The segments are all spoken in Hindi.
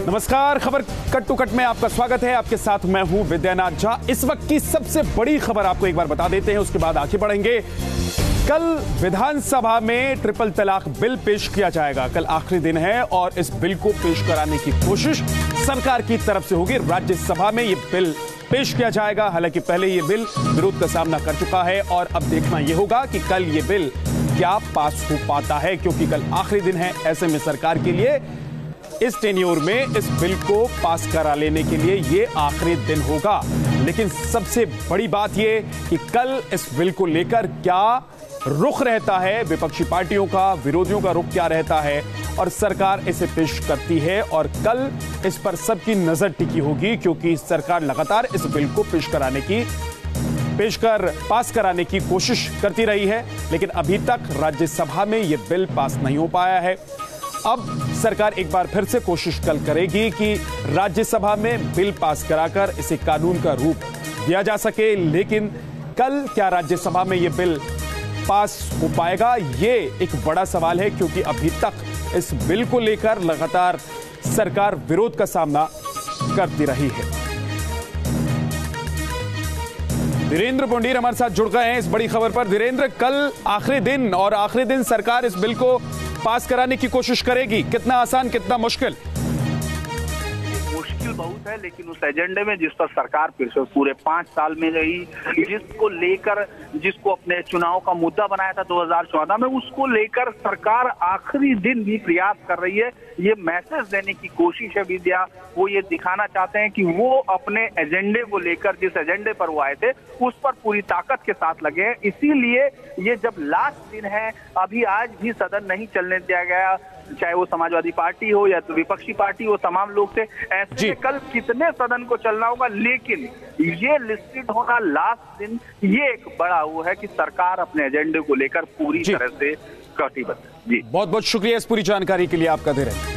नमस्कार, खबर कट टू कट में आपका स्वागत है। आपके साथ मैं हूं विद्यानाथ झा। इस वक्त की सबसे बड़ी खबर आपको एक बार बता देते हैं, उसके बाद आगे बढ़ेंगे। कल विधानसभा में ट्रिपल तलाक बिल पेश किया जाएगा। कल आखिरी दिन है और इस बिल को पेश कराने की कोशिश सरकार की तरफ से होगी। राज्यसभा में यह बिल पेश किया जाएगा। हालांकि पहले यह बिल विरोध का सामना कर चुका है और अब देखना यह होगा कि कल यह बिल क्या पास हो पाता है, क्योंकि कल आखिरी दिन है। ऐसे में सरकार के लिए इस टेन्योर में इस बिल को पास करा लेने के लिए ये आखिरी दिन होगा। लेकिन सबसे बड़ी बात ये कि कल इस बिल को लेकर क्या रुख रहता है विपक्षी पार्टियों का, विरोधियों का रुख क्या रहता है और सरकार इसे पेश करती है। और कल इस पर सबकी नजर टिकी होगी, क्योंकि सरकार लगातार इस बिल को पास कराने की कोशिश करती रही है। लेकिन अभी तक राज्यसभा में यह बिल पास नहीं हो पाया है। अब सरकार एक बार फिर से कोशिश कल करेगी कि राज्यसभा में बिल पास कराकर इसे कानून का रूप दिया जा सके। लेकिन कल क्या राज्यसभा में यह बिल पास हो पाएगा, ये एक बड़ा सवाल है, क्योंकि अभी तक इस बिल को लेकर लगातार सरकार विरोध का सामना करती रही है। धीरेन्द्र पुंडीर हमारे साथ जुड़ गए हैं इस बड़ी खबर पर। धीरेन्द्र, कल आखिरी दिन और आखिरी दिन सरकार इस बिल को पास कराने की कोशिश करेगी। कितना आसान, कितना मुश्किल? मुश्किल बहुत है, लेकिन उस एजेंडे में जिस पर सरकार पूरे 5 साल में रही, जिसको अपने चुनाव का मुद्दा बनाया था 2014 में, उसको लेकर सरकार आखिरी दिन भी प्रयास कर रही है। ये मैसेज देने की कोशिश है विद्या, वो ये दिखाना चाहते हैं कि वो अपने एजेंडे को लेकर, जिस एजेंडे पर वो आए थे, उस पर पूरी ताकत के साथ लगे हैं। इसीलिए ये जब लास्ट दिन है, अभी आज भी सदन नहीं चलने दिया गया, चाहे वो समाजवादी पार्टी हो या तो विपक्षी पार्टी हो, तमाम लोग थे। ऐसे में कल कितने सदन को चलना होगा, लेकिन ये लिस्टेड होना लास्ट दिन, ये एक बड़ा वो है कि सरकार अपने एजेंडे को लेकर पूरी तरह से कटिबद्ध है। जी, बहुत बहुत शुक्रिया इस पूरी जानकारी के लिए आपका। धीरेन्द्र,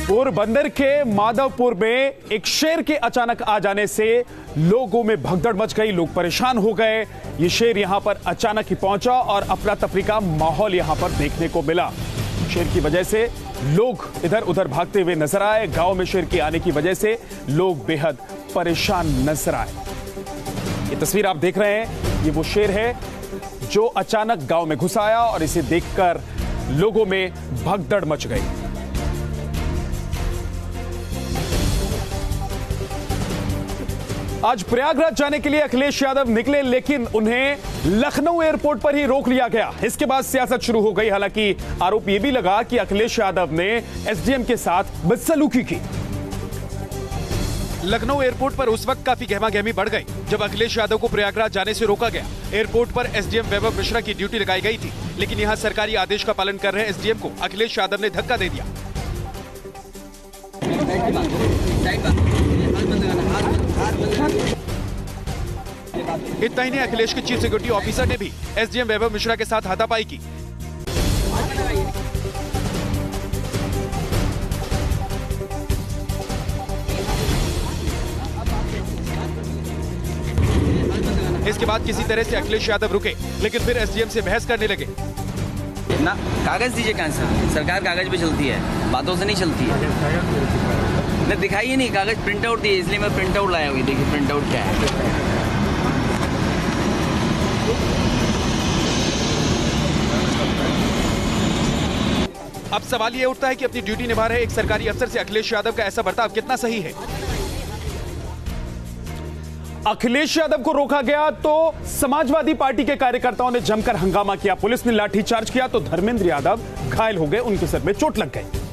पोरबंदर के माधवपुर में एक शेर के अचानक आ जाने से लोगों में भगदड़ मच गई, लोग परेशान हो गए। ये शेर यहां पर अचानक ही पहुंचा और अफरा तफरी का माहौल यहां पर देखने को मिला। शेर की वजह से लोग इधर उधर भागते हुए नजर आए। गांव में शेर के आने की वजह से लोग बेहद परेशान नजर आए। ये तस्वीर आप देख रहे हैं, ये वो शेर है जो अचानक गांव में घुस आया और इसे देखकर लोगों में भगदड़ मच गई। आज प्रयागराज जाने के लिए अखिलेश यादव निकले, लेकिन उन्हें लखनऊ एयरपोर्ट पर ही रोक लिया गया। इसके बाद सियासत शुरू हो गई। हालांकि आरोप यह भी लगा कि अखिलेश यादव ने एसडीएम के साथ बदसलूकी की। लखनऊ एयरपोर्ट पर उस वक्त काफी गहमागहमी बढ़ गई जब अखिलेश यादव को प्रयागराज जाने से रोका गया। एयरपोर्ट पर एसडीएम वैभव मिश्रा की ड्यूटी लगाई गई थी, लेकिन यहां सरकारी आदेश का पालन कर रहे एसडीएम को अखिलेश यादव ने धक्का दे दिया। इतना ही नहीं, अखिलेश के चीफ सिक्योरिटी ऑफिसर ने भी एसडीएम वैभव मिश्रा के साथ हाथापाई की। इसके बाद किसी तरह से अखिलेश यादव रुके, लेकिन फिर एसडीएम से बहस करने लगे। ना कागज दीजिए, कहां से? सरकार कागज पे चलती है, बातों से नहीं चलती है। नहीं दिखाइए, नहीं कागज प्रिंट आउट दिए, इसलिए मैं प्रिंट आउट लाया हुई। देखिए प्रिंट आउट क्या है। अब सवाल ये उठता है कि अपनी ड्यूटी निभा रहे एक सरकारी अफसर से अखिलेश यादव का ऐसा बर्ताव कितना सही है। अखिलेश यादव को रोका गया तो समाजवादी पार्टी के कार्यकर्ताओं ने जमकर हंगामा किया। पुलिस ने लाठीचार्ज किया तो धर्मेंद्र यादव घायल हो गए, उनके सर में चोट लग गई।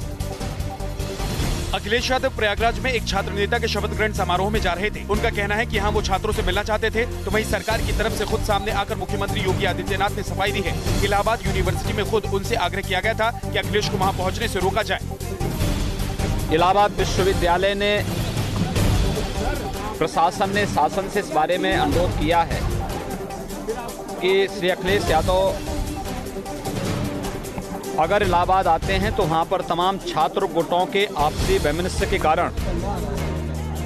अखिलेश यादव प्रयागराज में एक छात्र नेता के शपथ ग्रहण समारोह में जा रहे थे। उनका कहना है कि हाँ, वो छात्रों से मिलना चाहते थे, तो वहीं सरकार की तरफ से खुद सामने आकर मुख्यमंत्री योगी आदित्यनाथ ने सफाई दी है। इलाहाबाद यूनिवर्सिटी में खुद उनसे आग्रह किया गया था कि अखिलेश को वहां पहुंचने से रोका जाए। इलाहाबाद विश्वविद्यालय ने, प्रशासन ने शासन से इस बारे में अनुरोध किया है कि श्री अखिलेश यादव अगर इलाहाबाद आते हैं तो वहाँ पर तमाम छात्र गुटों के आपसी वैमनस्य के कारण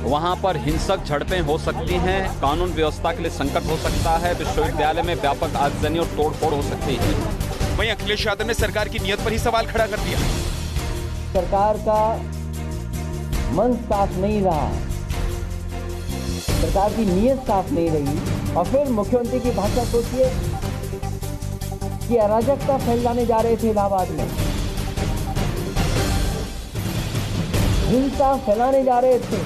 वहाँ पर हिंसक झड़पें हो सकती हैं, कानून व्यवस्था के लिए संकट हो सकता है, विश्वविद्यालय में व्यापक आगजनी और तोड़फोड़ हो सकती है। वहीं अखिलेश यादव ने सरकार की नीयत पर ही सवाल खड़ा कर दिया। सरकार का मन साफ नहीं रहा, सरकार की नीयत साफ नहीं रही, और फिर मुख्यमंत्री की भाषा सोचिए कि अराजकता फैलाने जा रहे थे इलाहाबाद में, हिंसा फैलाने जा रहे थे।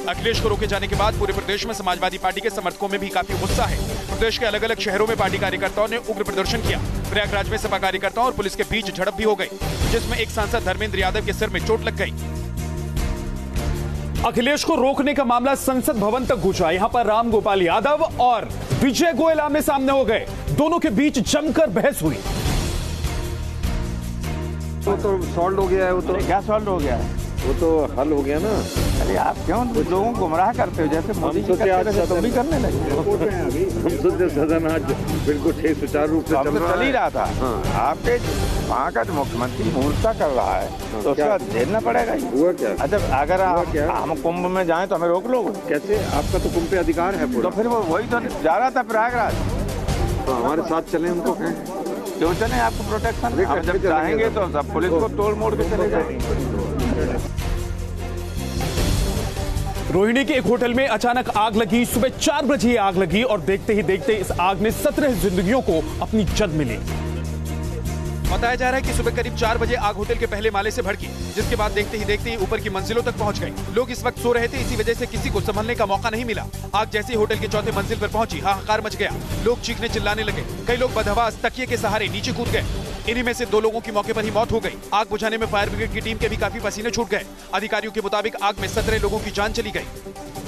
अखिलेश को रोके जाने के बाद पूरे प्रदेश में समाजवादी पार्टी के समर्थकों में भी काफी गुस्सा है। प्रदेश के अलग अलग शहरों में पार्टी कार्यकर्ताओं ने उग्र प्रदर्शन किया। प्रयागराज में सपा कार्यकर्ताओं और पुलिस के बीच झड़प भी हो गई, जिसमें एक सांसद धर्मेंद्र यादव के सिर में चोट लग गई। अखिलेश को रोकने का मामला संसद भवन तक पहुंचा। यहां पर राम गोपाल यादव और विजय गोयल आमने सामने हो गए। दोनों के बीच जमकर बहस हुई। वो तो सॉल्व हो गया है। वो तो क्या सॉल्व हो गया है? वो तो हल हो गया ना। अरे आप क्यों लोगों को गुमराह करते हो? जैसे मोदी जी करते थे तुम भी करने लगे। हम सोचे सदन आज बिल्कुल ठीक सुचारू रूप से चल ही रहा था। आपके वहाँ का जो मुख्यमंत्री मूर्ता कर रहा है तो उसका झेलना पड़ेगा। हुआ क्या? अच्छा, अगर हम कुंभ में जाएं तो हमें रोक लो कैसे? आपका तो कुंभ पे अधिकार है पूरा। तो फिर वो वही तो जा रहा था प्रयागराज। तो हमारे साथ चले, उनको क्यों चले? आपको प्रोटेक्शन आप जब चाहेंगे तो सब पुलिस को तोड़ मोड़ के चले जाएंगे। रोहिणी के एक होटल में अचानक आग लगी। सुबह 4 बजे आग लगी और देखते ही देखते इस आग ने 17 जिंदगियों को अपनी जद में ली। बताया जा रहा है कि सुबह करीब 4 बजे आग होटल के पहले माले से भड़की, जिसके बाद देखते ही ऊपर की मंजिलों तक पहुंच गई। लोग इस वक्त सो रहे थे, इसी वजह से किसी को संभलने का मौका नहीं मिला। आग जैसे ही होटल के चौथे मंजिल पर पहुंची, हाहाकार मच गया। लोग चीखने चिल्लाने लगे। कई लोग बदहवास तकिए के सहारे नीचे कूद गए। इन्हीं में से 2 लोगों की मौके पर ही मौत हो गई। आग बुझाने में फायर ब्रिगेड की टीम के भी काफी पसीने छूट गए। अधिकारियों के मुताबिक आग में 17 लोगों की जान चली गई।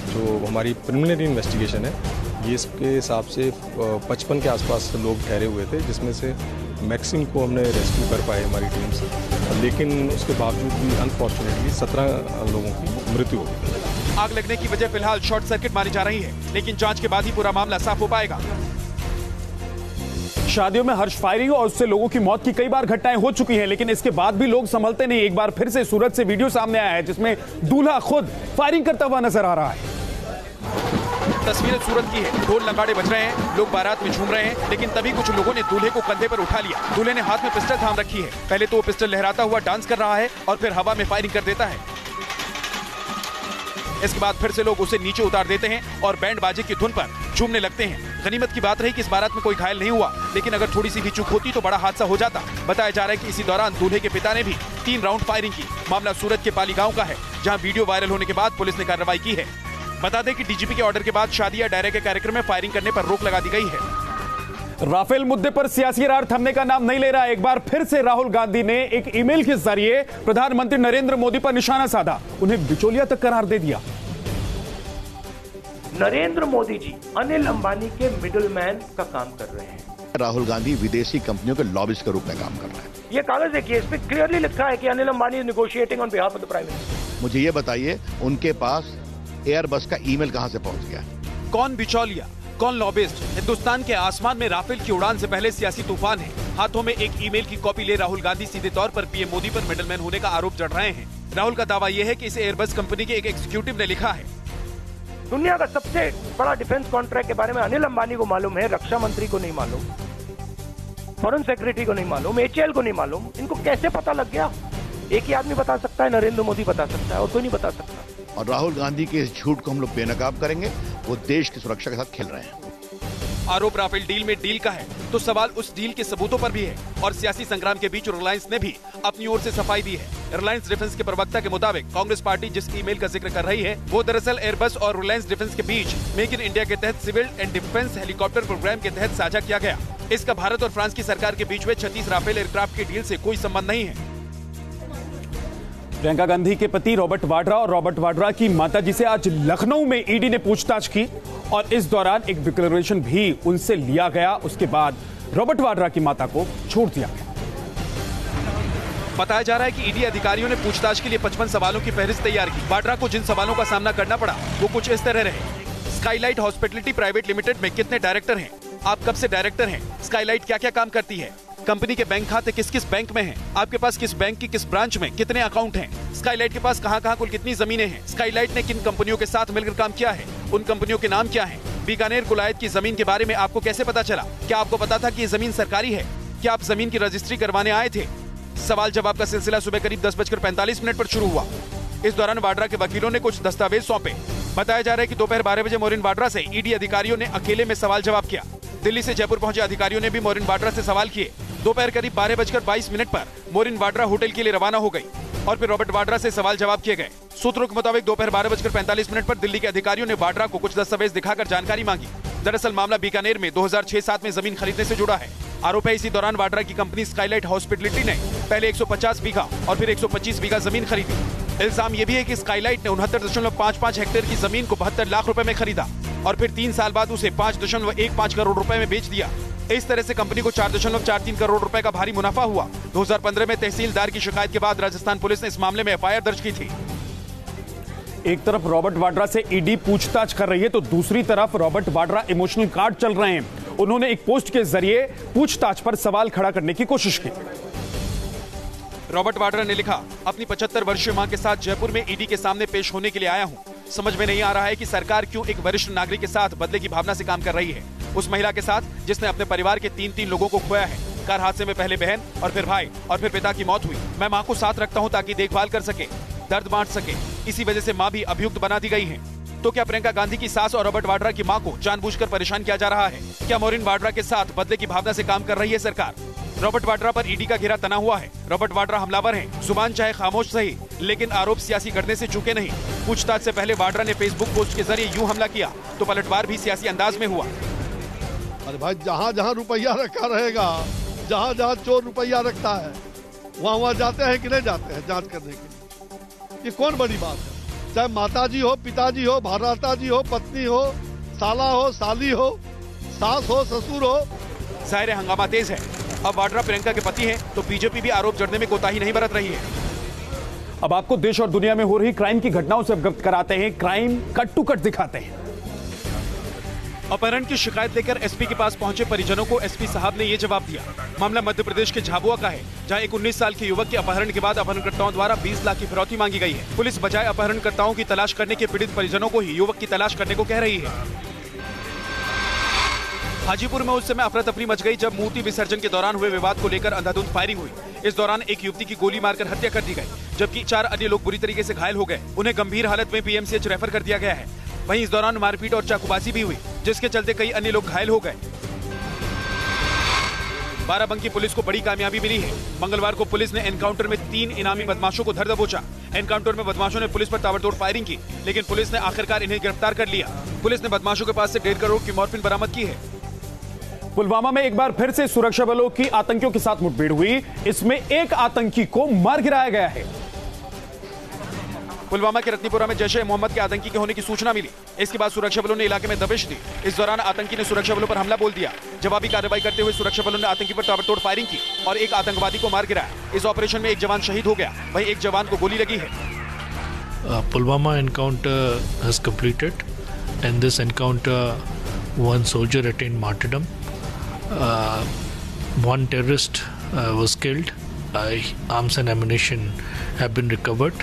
जो हमारी प्रिलिमिनरी इन्वेस्टिगेशन है, ये इसके हिसाब से 55 के आसपास लोग ठहरे हुए थे, जिसमें से मैक्सिमम को हमने रेस्क्यू कर पाए हमारी टीम से, लेकिन उसके बावजूद भी अनफॉर्चुनेटली 17 लोगों की मृत्यु हो गई। आग लगने की वजह फिलहाल शॉर्ट सर्किट मानी जा रही है, लेकिन जांच के बाद ही पूरा मामला साफ हो पाएगा। शादियों में हर्ष फायरिंग और उससे लोगों की मौत की कई बार घटनाएं हो चुकी हैं, लेकिन इसके बाद भी लोग संभलते नहीं। एक बार फिर से सूरत से वीडियो सामने आया है, जिसमें दूल्हा खुद फायरिंग करता हुआ नजर आ रहा है। तस्वीरें सूरत की है। ढोल नगाड़े बज रहे हैं, लोग बारात में झूम रहे हैं, लेकिन तभी कुछ लोगों ने दूल्हे को कंधे पर उठा लिया। दूल्हे ने हाथ में पिस्टल थाम रखी है। पहले तो वो पिस्टल लहराता हुआ डांस कर रहा है और फिर हवा में फायरिंग कर देता है। इसके बाद फिर से लोग उसे नीचे उतार देते हैं और बैंड बाजे की धुन पर झूमने लगते हैं। गनीमत की बात रही कि इस बारात में कोई घायल नहीं हुआ, लेकिन अगर थोड़ी सी भी चूक होती तो बड़ा हादसा हो जाता। बताया जा रहा है कि इसी दौरान दूल्हे के पिता ने भी 3 राउंड फायरिंग की। मामला सूरत के पाली गांव का है, जहां वीडियो वायरल होने के बाद पुलिस ने कार्रवाई की है। बता दें कि डीजीपी के ऑर्डर के बाद शादी या डायरे के कार्यक्रम में फायरिंग करने पर रोक लगा दी गई है। राफेल मुद्दे पर सियासी रार थमने का नाम नहीं ले रहा। एक बार फिर से राहुल गांधी ने एक ईमेल के जरिए प्रधानमंत्री नरेंद्र मोदी पर निशाना साधा, उन्हें बिचौलिया तक करार दे दिया। नरेंद्र मोदी जी अनिल अंबानी के मिडलमैन का काम कर रहे हैं। राहुल गांधी विदेशी कंपनियों के लॉबिस्ट के रूप में काम कर रहे हैं। ये कागज देखिए, इस पे क्लियरली लिखा है कि Anil Ambani is negotiating on behalf of the prime minister. मुझे ये बताइए, उनके पास एयरबस का ईमेल कहां से पहुंच गया? कौन बिचौलिया, कौन लॉबिस्ट? हिंदुस्तान के आसमान में राफेल की उड़ान से पहले सियासी तूफान है। हाथों में एक ईमेल की कॉपी ले राहुल गांधी सीधे तौर पर पीएम मोदी पर मिडलमैन होने का आरोप जड़ रहे हैं। राहुल का दावा यह है कि इसे एयरबस कंपनी के एक एग्जीक्यूटिव ने लिखा है। दुनिया का सबसे बड़ा डिफेंस कॉन्ट्रैक्ट के बारे में अनिल अंबानी को मालूम है, रक्षा मंत्री को नहीं मालूम, फॉरेन सेक्रेटरी को नहीं मालूम, एचएएल को नहीं मालूम। इनको कैसे पता लग गया? एक ही आदमी बता सकता है, नरेंद्र मोदी बता सकता है, और कोई नहीं बता सकता। और राहुल गांधी के इस झूठ को हम लोग बेनकाब करेंगे। वो देश की सुरक्षा के साथ खेल रहे हैं। आरोप राफेल डील में डील का है, तो सवाल उस डील के सबूतों पर भी है। और सियासी संग्राम के बीच रिलायंस ने भी अपनी ओर से सफाई दी है। रिलायंस डिफेंस के प्रवक्ता के मुताबिक कांग्रेस पार्टी जिस ईमेल का जिक्र कर रही है, वो दरअसल एयरबस और रिलायंस डिफेंस के बीच मेक इन इंडिया के तहत civil and defence helicopter programme के तहत साझा किया गया। इसका भारत और फ्रांस की सरकार के बीच में 36 राफेल एयरक्राफ्ट की डील से कोई संबंध नहीं है। प्रियंका गांधी के पति रॉबर्ट वाड्रा और रॉबर्ट वाड्रा की माताजी से आज लखनऊ में ईडी ने पूछताछ की और इस दौरान एक डिक्लेरेशन भी उनसे लिया गया। उसके बाद रॉबर्ट वाड्रा की माता को छोड़ दिया गया। बताया जा रहा है कि ईडी अधिकारियों ने पूछताछ के लिए 55 सवालों की फहरिस्त तैयार की। वाड्रा को जिन सवालों का सामना करना पड़ा वो कुछ इस तरह रहे। स्काईलाइट हॉस्पिटैलिटी प्राइवेट लिमिटेड में कितने डायरेक्टर हैं? आप कब से डायरेक्टर हैं? स्काईलाइट क्या क्या काम करती है? कंपनी के बैंक खाते किस किस बैंक में हैं? आपके पास किस बैंक की किस ब्रांच में कितने अकाउंट हैं? स्काईलाइट के पास कहां-कहां कुल कितनी जमीनें हैं? स्काईलाइट ने किन कंपनियों के साथ मिलकर काम किया है? उन कंपनियों के नाम क्या हैं? बीकानेर कुलायत की जमीन के बारे में आपको कैसे पता चला? क्या आपको पता था कि ये जमीन सरकारी है? क्या आप जमीन की रजिस्ट्री करवाने आए थे? सवाल जवाब का सिलसिला सुबह करीब 10:45 पर शुरू हुआ। इस दौरान वाड्रा के वकीलों ने कुछ दस्तावेज सौंपे। बताया जा रहा है कि दोपहर 12 बजे मोरिन वाड्रा से ईडी अधिकारियों ने अकेले में सवाल जवाब किया। दिल्ली से जयपुर पहुंचे अधिकारियों ने भी मोरिन वाड्रा से सवाल किए। दोपहर करीब 12:22 पर मोरिन वाड्रा होटल के लिए रवाना हो गई और फिर रॉबर्ट वाड्रा से सवाल जवाब किए गए। सूत्रों के मुताबिक दोपहर 12:45 पर दिल्ली के अधिकारियों ने वाड्रा को कुछ दस्तावेज दिखाकर जानकारी मांगी। दरअसल मामला बीकानेर में 2006-07 में जमीन खरीदने से जुड़ा है। आरोप है इसी दौरान वाड्रा की कंपनी स्काईलाइट हॉस्पिटैलिटी ने पहले 150 बीघा और फिर 125 बीघा जमीन खरीदी। इल्जाम ये भी है कि स्काईलाइट ने 69.55 हेक्टेयर की जमीन को 72 लाख रुपए में खरीदा और फिर 3 साल बाद उसे 5.15 करोड़ रुपए में बेच दिया। इस तरह से कंपनी को 4.43 करोड़ रुपए का भारी मुनाफा हुआ। 2015 में तहसीलदार की शिकायत के बाद राजस्थान पुलिस ने इस मामले में एफआईआर दर्ज की थी। एक तरफ रॉबर्ट वाड्रा से ईडी पूछताछ कर रही है तो दूसरी तरफ रॉबर्ट वाड्रा इमोशनल कार्ड चल रहे हैं। उन्होंने एक पोस्ट के जरिए पूछताछ पर सवाल खड़ा करने की कोशिश की। रॉबर्ट वाड्रा ने लिखा, अपनी 75 वर्षीय मां के साथ जयपुर में ईडी के सामने पेश होने के लिए आया हूं। समझ में नहीं आ रहा है कि सरकार क्यों एक वरिष्ठ नागरिक के साथ बदले की भावना से काम कर रही है। उस महिला के साथ जिसने अपने परिवार के 3 लोगों को खोया है। कार हादसे में पहले बहन और फिर भाई और फिर पिता की मौत हुई। मैं मां को साथ रखता हूं ताकि देखभाल कर सके, दर्द बांट सके। इसी वजह से मां भी अभियुक्त बना दी गई है। तो क्या प्रियंका गांधी की सास और रॉबर्ट वाड्रा की मां को जानबूझकर परेशान किया जा रहा है? क्या मोरिन वाड्रा के साथ बदले की भावना से काम कर रही है सरकार? रॉबर्ट वाड्रा पर ईडी का घेरा तना हुआ है। रॉबर्ट वाड्रा हमलावर हैं। जुबान चाहे खामोश सही, लेकिन आरोप सियासी करने से चूके नहीं। पूछताछ से पहले वाड्रा ने फेसबुक पोस्ट के जरिए यूं हमला किया तो पलटवार भी सियासी अंदाज में हुआ। अरे भाई, जहाँ जहाँ रुपया रखा रहेगा, जहाँ जहाँ चोर रुपया रखता है, वहाँ वहाँ जाते हैं कि नहीं जाते हैं जांच करने के लिए? ये कौन बड़ी बात है? चाहे माताजी हो, पिताजी हो, भ्राताजी हो, पत्नी हो, साला हो, साली हो, सास हो, ससुर हो। जाहिर है हंगामा तेज है। अब वाड्रा प्रियंका के पति हैं, तो बीजेपी भी आरोप जड़ने में कोताही नहीं बरत रही है। अब आपको देश और दुनिया में हो रही क्राइम की घटनाओं से अवगत कराते हैं। क्राइम कट टू कट दिखाते हैं। अपहरण की शिकायत लेकर एसपी के पास पहुंचे परिजनों को एसपी साहब ने ये जवाब दिया। मामला मध्य प्रदेश के झाबुआ का है, जहां एक 19 साल के युवक के अपहरण के बाद अपहरणकर्ताओं द्वारा 20 लाख की फिरौती मांगी गई है। पुलिस बजाय अपहरणकर्ताओं की तलाश करने के पीड़ित परिजनों को ही युवक की तलाश करने को कह रही है। हाजीपुर में उस समय अफरा तफरी मच गई जब मूर्ति विसर्जन के दौरान हुए विवाद को लेकर अंधाधुंध फायरिंग हुई। इस दौरान एक युवती की गोली मारकर हत्या कर दी गई, जबकि 4 अन्य लोग बुरी तरीके से घायल हो गए। उन्हें गंभीर हालत में पीएमसीएच रेफर कर दिया गया है। वहीं इस दौरान मारपीट और चाकूबाजी भी हुई, जिसके चलते कई अन्य लोग घायल हो गए। बाराबंकी पुलिस को बड़ी कामयाबी मिली है। मंगलवार को पुलिस ने एनकाउंटर में 3 इनामी बदमाशों को धर दबोचा। एनकाउंटर में बदमाशों ने पुलिस पर ताबड़तोड़ फायरिंग की, लेकिन पुलिस ने आखिरकार इन्हें गिरफ्तार कर लिया। पुलिस ने बदमाशों के पास से 1.5 करोड़ की मॉर्फिन बरामद की है। पुलवामा में एक बार फिर से सुरक्षा बलों की आतंकियों के साथ मुठभेड़ हुई। इसमें एक आतंकी को मार गिराया गया है। पुलवामा के रत्नीपुरा में जैश ए मोहम्मद के आतंकी के होने की सूचना मिली। इसके बाद सुरक्षा बलों ने इलाके में दबिश दी। इस दौरान आतंकी ने सुरक्षा बलों पर हमला बोल दिया। जवाबी कार्रवाई करते हुए सुरक्षा बलों ने आतंकी पर ताबड़तोड़ फायरिंग की और एक आतंकवादी को मार गिराया। इस ऑपरेशन में एक जवान शहीद हो गया, वहीं एक जवान को गोली लगी है। Pulwama encounter has completed and this encounter one soldier attained martyrdom, one terrorist was killed, arms and ammunition have been recovered.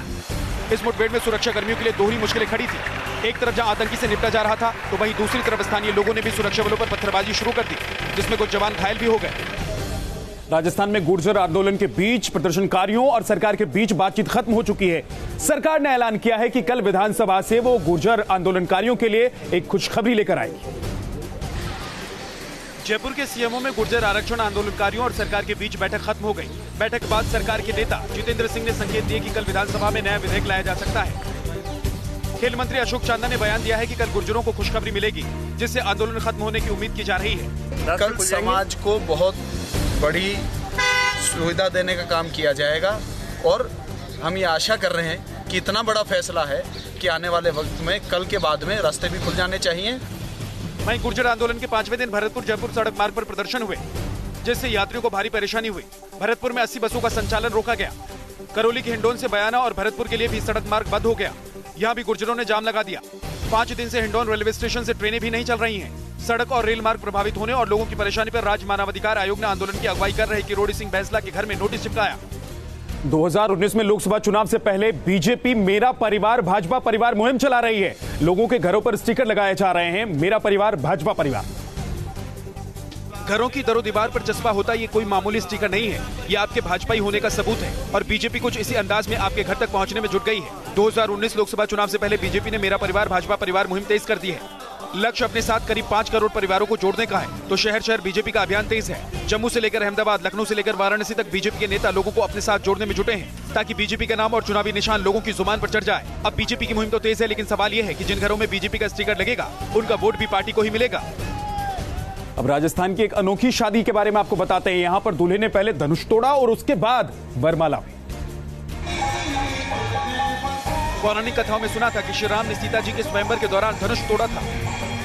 इस मुठभेड़ में सुरक्षा कर्मियों के लिए दोहरी मुश्किलें खड़ी थी। एक तरफ जहां आतंकी से निपटा जा रहा था, तो वहीं दूसरी तरफ स्थानीय लोगों ने भी सुरक्षा बलों पर पत्थरबाजी शुरू कर दी, जिसमें कुछ जवान घायल भी हो गए। राजस्थान में गुर्जर आंदोलन के बीच प्रदर्शनकारियों और सरकार के बीच बातचीत खत्म हो चुकी है। सरकार ने ऐलान किया है कि कल विधानसभा से वो गुर्जर आंदोलनकारियों के लिए एक खुशखबरी लेकर आएगी। जयपुर के सीएमओ में गुर्जर आरक्षण आंदोलनकारियों और सरकार के बीच बैठक खत्म हो गई। बैठक के बाद सरकार के नेता जितेंद्र सिंह ने संकेत दिए कि कल विधानसभा में नया विधेयक लाया जा सकता है। खेल मंत्री अशोक चांदा ने बयान दिया है कि कल गुर्जरों को खुशखबरी मिलेगी, जिससे आंदोलन खत्म होने की उम्मीद की जा रही है। कल समाज को बहुत बड़ी सुविधा देने का काम किया जाएगा और हम ये आशा कर रहे हैं कि इतना बड़ा फैसला है कि आने वाले वक्त में कल के बाद में रास्ते भी खुल जाने चाहिए। वहीं गुर्जर आंदोलन के 5वें दिन भरतपुर जयपुर सड़क मार्ग पर प्रदर्शन हुए, जिससे यात्रियों को भारी परेशानी हुई। भरतपुर में 80 बसों का संचालन रोका गया। करौली के हिंडौन से बयाना और भरतपुर के लिए भी सड़क मार्ग बंद हो गया। यहाँ भी गुर्जरों ने जाम लगा दिया। 5 दिन से हिंडौन रेलवे स्टेशन से ट्रेनें भी नहीं चल रही हैं। सड़क और रेल मार्ग प्रभावित होने और लोगों की परेशानी पर राज्य मानवाधिकार आयोग ने आंदोलन की अगुवाई कर रहे किरोड़ी सिंह बैंसला के घर में नोटिस चिपकाया। 2019 में लोकसभा चुनाव से पहले बीजेपी मेरा परिवार भाजपा परिवार मुहिम चला रही है। लोगों के घरों पर स्टिकर लगाए जा रहे हैं, मेरा परिवार भाजपा परिवार। घरों की दरो दीवार पर चस्पा होता ये कोई मामूली स्टिकर नहीं है, ये आपके भाजपाई होने का सबूत है। और बीजेपी कुछ इसी अंदाज में आपके घर तक पहुंचने में जुट गई है। 2019 लोकसभा चुनाव से पहले बीजेपी ने मेरा परिवार भाजपा परिवार मुहिम तेज कर दी है। लक्ष्य अपने साथ करीब 5 करोड़ परिवारों को जोड़ने का है, तो शहर शहर बीजेपी का अभियान तेज है। जम्मू से लेकर अहमदाबाद, लखनऊ से लेकर वाराणसी तक बीजेपी के नेता लोगों को अपने साथ जोड़ने में जुटे हैं, ताकि बीजेपी का नाम और चुनावी निशान लोगों की जुबान पर चढ़ जाए। अब बीजेपी की मुहिम तो तेज है, लेकिन सवाल ये है कि जिन घरों में बीजेपी का स्टिकर लगेगा उनका वोट भी पार्टी को ही मिलेगा। अब राजस्थान की एक अनोखी शादी के बारे में आपको बताते हैं। यहाँ पर दूल्हे ने पहले धनुष तोड़ा और उसके बाद वरमाला हुई। पौराणिक कथाओं में सुना था कि श्री राम ने सीता जी के स्वयंवर के दौरान धनुष तोड़ा था।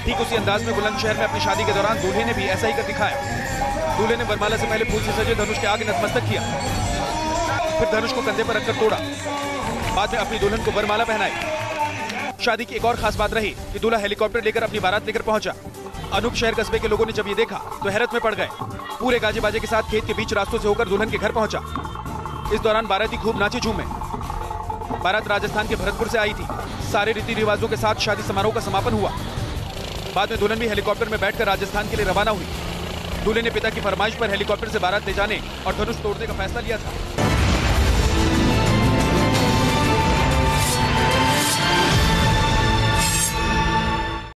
ठीक उसी अंदाज में बुलंदशहर में अपनी शादी के दौरान दूल्हे ने भी ऐसा ही कर दिखाया। दूल्हे ने वरमाला से पहले फूल से सजे धनुष के आगे नतमस्तक किया, फिर धनुष को कंधे पर रखकर तोड़ा। बाद में अपनी दुल्हन को वरमाला पहनाई। शादी की एक और खास बात रही कि दूल्हा हेलीकॉप्टर लेकर अपनी बारात लेकर पहुंचा। अनूप शहर कस्बे के लोगों ने जब ये देखा तो हैरत में पड़ गए। पूरे गाजे बाजे के साथ खेत के बीच रास्तों से होकर दुल्हन के घर पहुंचा। इस दौरान बाराती खूब नाचे झूमे। बारात राजस्थान के भरतपुर से आई थी। सारे रीति रिवाजों के साथ शादी समारोह का समापन हुआ। बाद में दुल्हन भी हेलीकॉप्टर में बैठकर राजस्थान के लिए रवाना हुई। दूल्हे ने पिता की फरमाइश पर हेलीकॉप्टर से बारात ले जाने और धनुष तोड़ने का फैसला लिया था।